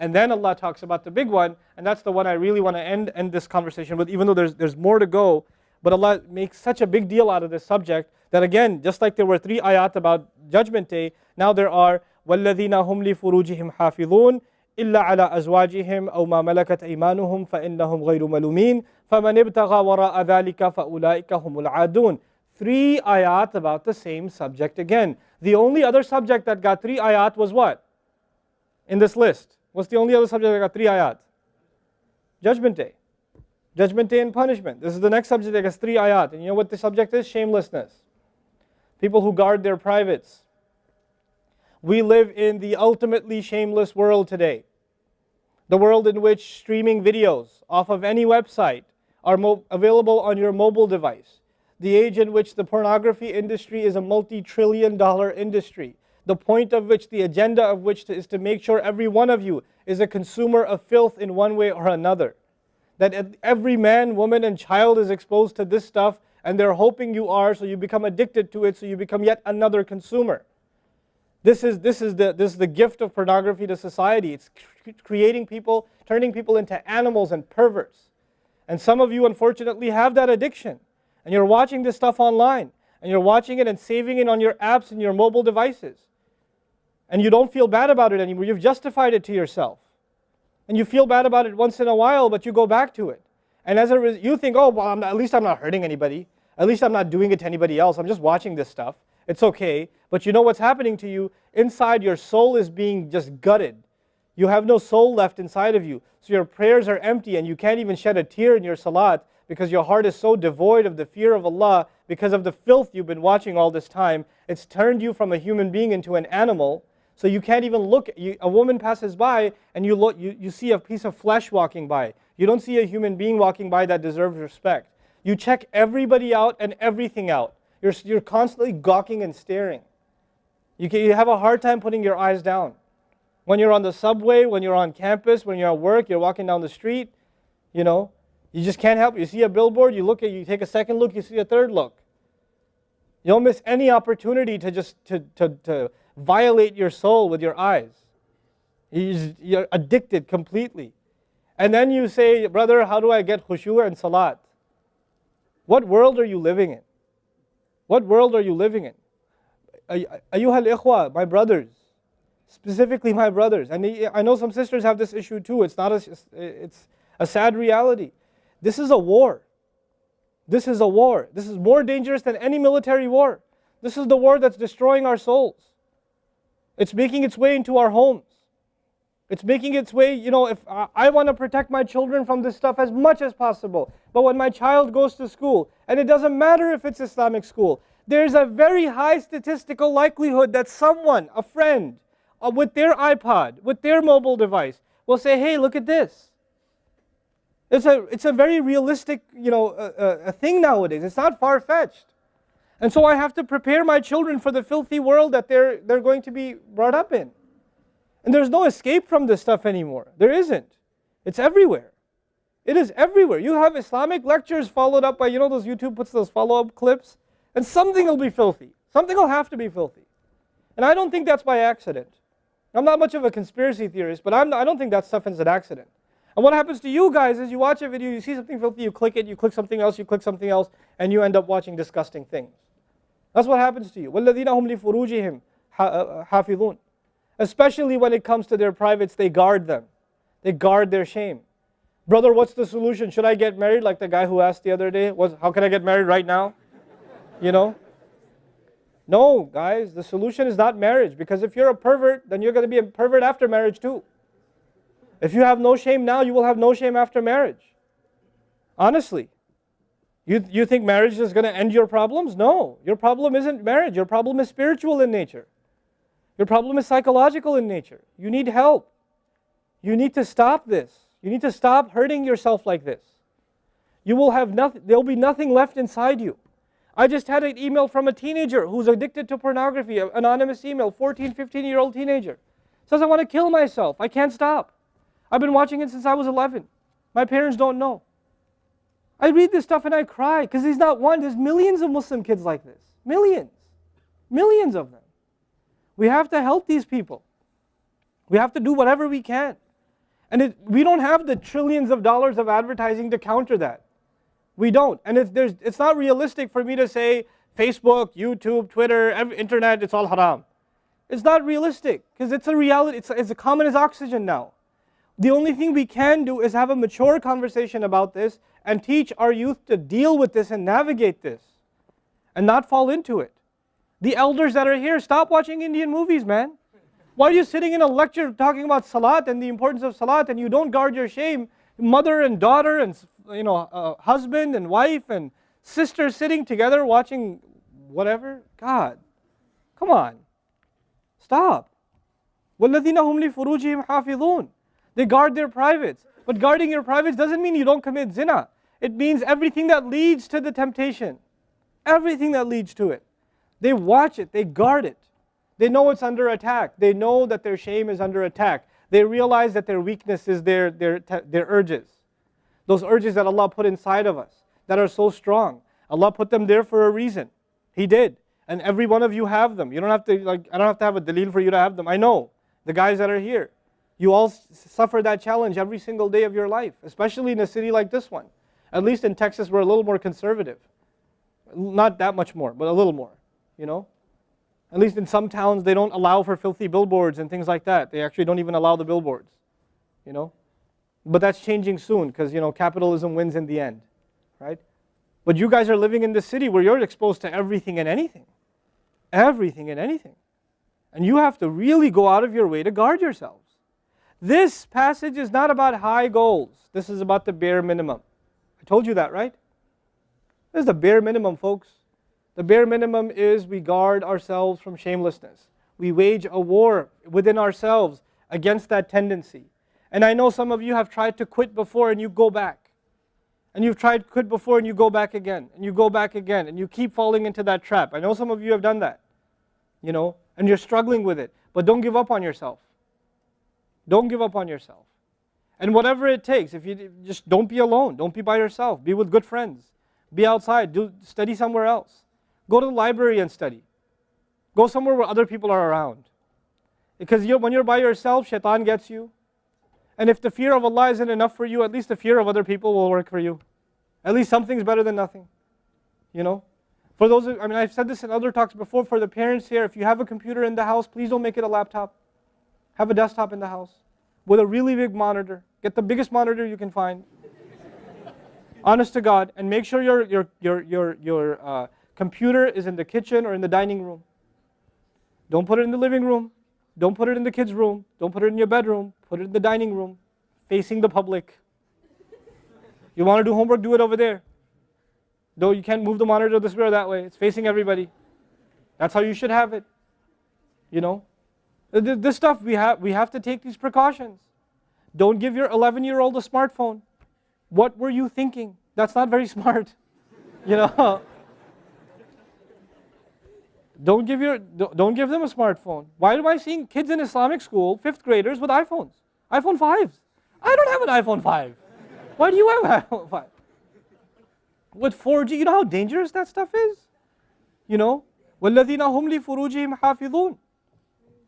And then Allah talks about the big one, and that's the one I really want to end this conversation with, even though there's more to go. But Allah makes such a big deal out of this subject that again, just like there were 3 ayat about Judgment Day, now there are وَالَّذِينَ هُمْ لِفُرُوجِهِمْ حَافِظُونَ إِلَّا عَلَىٰ أَزْوَاجِهِمْ أَوْ مَا مَلَكَتْ أَيْمَانُهُمْ فَإِنَّهُمْ غَيْرُ مَلُومِينَ فَمَنِ ابْتَغَى وَرَاءَ ذَلِكَ فَأُولَٰئِكَ هُمُ الْعَادُونَ. 3 ayat about the same subject again. The only other subject that got 3 ayat was what? In this list. What's the only other subject that got 3 ayat? Judgment Day. Judgment Day and punishment. This is the next subject that gets 3 ayat. And you know what the subject is? Shamelessness. People who guard their privates. We live in the ultimately shameless world today. The world in which streaming videos off of any website are available on your mobile device. The age in which the pornography industry is a multi-trillion-dollar industry. The point of which, the agenda of which is to make sure every one of you is a consumer of filth in one way or another. That every man, woman, and child is exposed to this stuff, and they're hoping you are, so you become addicted to it, so you become yet another consumer. This is the gift of pornography to society. It's creating people, turning people into animals and perverts. And some of you, unfortunately, have that addiction. And you're watching this stuff online. And you're watching it and saving it on your apps and your mobile devices. And you don't feel bad about it anymore. You've justified it to yourself. And you feel bad about it once in a while, but you go back to it. And as a result, you think, oh, well, at least I'm not hurting anybody. At least I'm not doing it to anybody else. I'm just watching this stuff. It's okay. But you know what's happening to you? Inside, your soul is being just gutted. You have no soul left inside of you. So your prayers are empty and you can't even shed a tear in your salat because your heart is so devoid of the fear of Allah because of the filth you've been watching all this time. It's turned you from a human being into an animal. So you can't even look. A woman passes by and you see a piece of flesh walking by. You don't see a human being walking by that deserves respect. You check everybody out and everything out. You're constantly gawking and staring. You have a hard time putting your eyes down. When you're on the subway, when you're on campus, when you're at work, you're walking down the street, you just can't help it. You see a billboard, you take a second look, you see a third look. You don't miss any opportunity to just to violate your soul with your eyes. You're addicted completely. And then you say, brother, how do I get khushu' and salat? What world are you living in? What world are you living in? Ayyuhal ikhwa, my brothers, specifically my brothers. And I know some sisters have this issue too. It's a sad reality. This is a war. This is a war. This is more dangerous than any military war. This is the war that's destroying our souls. It's making its way into our homes. It's making its way, if I want to protect my children from this stuff as much as possible. But when my child goes to school, and it doesn't matter if it's Islamic school, there's a very high statistical likelihood that someone, a friend, with their iPod, with their mobile device, will say, hey, look at this. It's a very realistic, a thing nowadays. It's not far-fetched. And so I have to prepare my children for the filthy world that they're going to be brought up in. And there's no escape from this stuff anymore. There isn't. It's everywhere. It is everywhere. You have Islamic lectures followed up by, those YouTube puts those follow-up clips, and something will be filthy. Something will have to be filthy. And I don't think that's by accident. I'm not much of a conspiracy theorist, but I don't think that stuff is an accident. And what happens to you guys is you watch a video, you see something filthy, you click it, you click something else, and you end up watching disgusting things. That's what happens to you. وَالَّذِينَ هُمْ لِفُرُوجِهِمْ حَافِظُونَ. Especially when it comes to their privates, they guard them. They guard their shame. Brother, what's the solution? Should I get married? Like the guy who asked the other day, how can I get married right now? No, guys, the solution is not marriage. Because if you're a pervert, then you're going to be a pervert after marriage too. If you have no shame now, you will have no shame after marriage. Honestly. You think marriage is going to end your problems? No. Your problem isn't marriage. Your problem is spiritual in nature. Your problem is psychological in nature. You need help. You need to stop this. You need to stop hurting yourself like this. You will have nothing, there'll be nothing left inside you. I just had an email from a teenager who's addicted to pornography, an anonymous email, 14, 15-year-old teenager. Says, I want to kill myself. I can't stop. I've been watching it since I was 11. My parents don't know. I read this stuff and I cry because he's not one. There's millions of Muslim kids like this. Millions. Millions of them. We have to help these people. We have to do whatever we can. And we don't have the trillions of dollars of advertising to counter that. We don't. And it's not realistic for me to say Facebook, YouTube, Twitter, internet, it's all haram. It's not realistic because it's a reality. It's as common as oxygen now. The only thing we can do is have a mature conversation about this and teach our youth to deal with this and navigate this and not fall into it. The elders that are here, stop watching Indian movies, man. Why are you sitting in a lecture talking about salat and the importance of salat and you don't guard your shame? Mother and daughter and husband and wife and sister sitting together watching whatever? God, come on. Stop. وَالَّذِينَ هُمْ لِفُرُوجِهِمْ حَافِظُونَ. They guard their privates. But guarding your privates doesn't mean you don't commit zina. It means everything that leads to the temptation. Everything that leads to it. They watch it. They guard it. They know it's under attack. They know that their shame is under attack. They realize that their weakness is their urges. Those urges that Allah put inside of us that are so strong. Allah put them there for a reason. He did. And every one of you have them. You don't have to, I don't have to have a dalil for you to have them. I know. The guys that are here. You all suffer that challenge every single day of your life. Especially in a city like this one. At least in Texas we're a little more conservative. Not that much more, but a little more. You know? At least in some towns they don't allow for filthy billboards and things like that. They actually don't even allow the billboards. You know? But that's changing soon because, capitalism wins in the end. Right? But you guys are living in the city where you're exposed to everything and anything. Everything and anything. And you have to really go out of your way to guard yourselves. This passage is not about high goals. This is about the bare minimum. I told you that, right? This is the bare minimum, folks. The bare minimum is we guard ourselves from shamelessness. We wage a war within ourselves against that tendency. And I know some of you have tried to quit before and you go back. And you've tried to quit before and you go back again. And you go back again. And you keep falling into that trap. I know some of you have done that. And you're struggling with it. But don't give up on yourself. Don't give up on yourself. And whatever it takes, if you just don't be alone. Don't be by yourself. Be with good friends. Be outside. Study somewhere else. Go to the library and study. Go somewhere where other people are around. Because when you're by yourself, shaitan gets you. And if the fear of Allah isn't enough for you, at least the fear of other people will work for you. At least something's better than nothing. For those, I've said this in other talks before, for the parents here, if you have a computer in the house, please don't make it a laptop. Have a desktop in the house with a really big monitor. Get the biggest monitor you can find. Honest to God, and make sure your computer is in the kitchen or in the dining room. Don't put it in the living room. Don't put it in the kids' room. Don't put it in your bedroom. Put it in the dining room, facing the public. You want to do homework, do it over there. Though you can't move the monitor this way or that way. It's facing everybody. That's how you should have it. This stuff, we have to take these precautions. Don't give your 11-year-old a smartphone. What were you thinking? That's not very smart. Don't give them a smartphone. Why am I seeing kids in Islamic school, 5th graders, with iPhones? iPhone 5s. I don't have an iPhone 5. Why do you have an iPhone 5? With 4G, you know how dangerous that stuff is? وَالَّذِينَ هُمْ لِفُرُوجِهِمْ حَافِظُونَ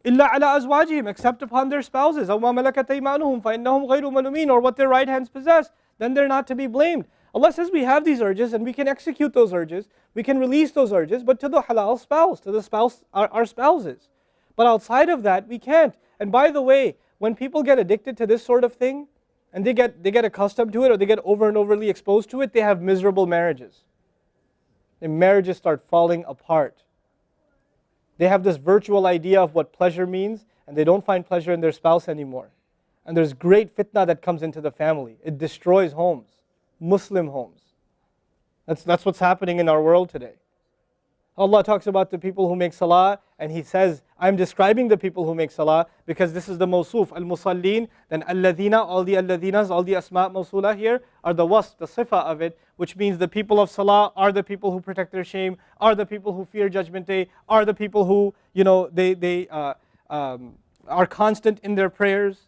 إِلَّا عَلَىٰ أَزْوَاجِهِمْ except upon their spouses أَوْ مَا مَلَكَتْ أَيْمَانُهُمْ فَإِنَّهُمْ غَيْرُ مَلُومِينَ or what their right hands possess, then they're not to be blamed. Allah says we have these urges and we can execute those urges, we can release those urges, but to the halal spouse, to the spouse, our spouses. But outside of that, we can't. And by the way, when people get addicted to this sort of thing, and they get accustomed to it, or they get over and overly exposed to it, they have miserable marriages. Their marriages start falling apart. They have this virtual idea of what pleasure means, and they don't find pleasure in their spouse anymore. And there's great fitna that comes into the family. It destroys homes, Muslim homes. That's what's happening in our world today. Allah talks about the people who make salah, and He says, I'm describing the people who make salah because this is the mawsuf, al-musallin, then alladhina, all the alladhinas, all the asma' mawsula here are the wasf, the sifa of it, which means the people of salah are the people who protect their shame, are the people who fear judgment day, are the people who, they are constant in their prayers.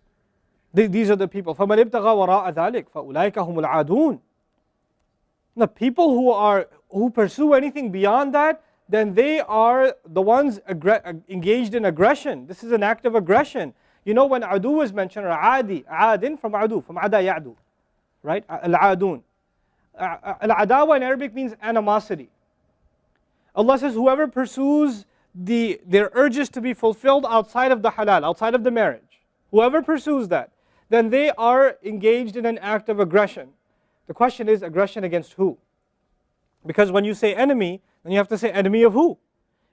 These are the people. فَمَنِ ابْتَغَى وَرَاءَ ذَلِكَ فَأُولَٰئِكَ هُمُ الْعَادُونَ. The people who pursue anything beyond that, then they are the ones engaged in aggression. This is an act of aggression. You know when adu is mentioned, or adi, adin from adu, from ada ya'du, right? Al-adun. Al-adawa in Arabic means animosity. Allah says, whoever pursues their urges to be fulfilled outside of the halal, outside of the marriage, whoever pursues that, then they are engaged in an act of aggression. The question is, aggression against who? Because when you say enemy, then you have to say enemy of who?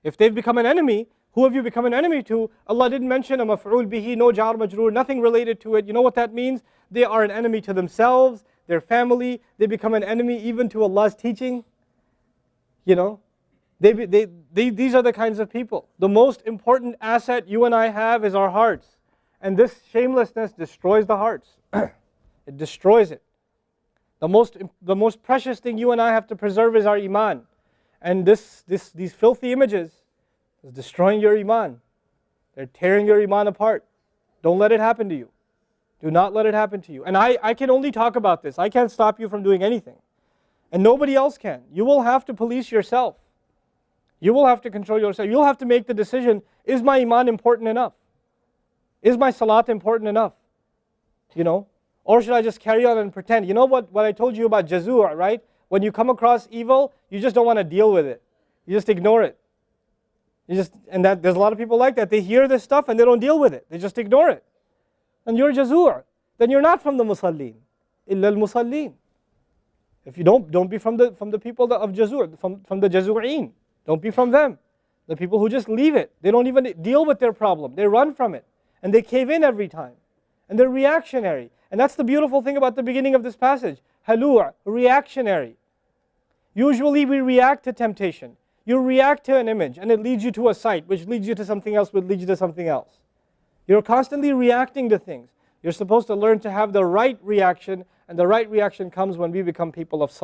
If they've become an enemy, who have you become an enemy to? Allah didn't mention a maf'ul bihi, no jar majroor, nothing related to it. You know what that means? They are an enemy to themselves, their family. They become an enemy even to Allah's teaching. You know, these are the kinds of people. The most important asset you and I have is our hearts. And this shamelessness destroys the hearts. It destroys it. The most precious thing you and I have to preserve is our iman. And these filthy images is destroying your iman. They're tearing your iman apart. Don't let it happen to you. Do not let it happen to you. And I can only talk about this. I can't stop you from doing anything. And nobody else can. You will have to police yourself. You will have to control yourself. You'll have to make the decision, is my iman important enough? Is my salat important enough? You know? Or should I just carry on and pretend? You know what I told you about jazur, right? When you come across evil, you just don't want to deal with it. You just ignore it. There's a lot of people like that. They hear this stuff and they don't deal with it. They just ignore it. And you're jazur. Then you're not from the musallin. Illa al-musallin. If you don't be from the people of jazur, from the jazureen. Don't be from them. The people who just leave it. They don't even deal with their problem. They run from it. And they cave in every time. And they're reactionary. And that's the beautiful thing about the beginning of this passage. Halua, reactionary. Usually we react to temptation. You react to an image and it leads you to a site, which leads you to something else, which leads you to something else. You're constantly reacting to things. You're supposed to learn to have the right reaction, and the right reaction comes when we become people of salah.